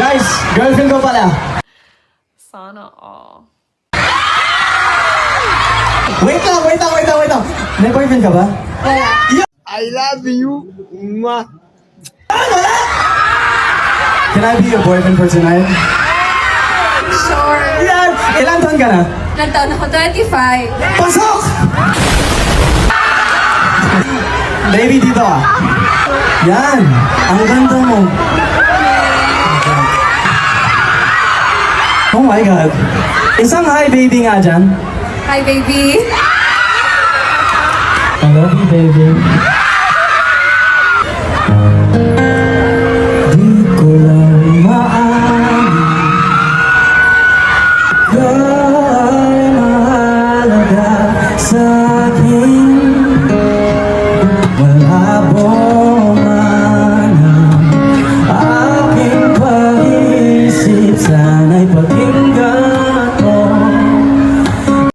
Guys, girlfriend ko pala. Sana all. Wait lang. May boyfriend ka ba? Wala. I love you. Mwah. Can I be your boyfriend for tonight? Sure. Yan! Ilan taon ka na? Ilang taon ako? 25. Pasok! Baby, dito ka. Yan! Ang ganda mo. Oh my God. Isang hi baby nga dyan. Hi, baby. I love you, baby.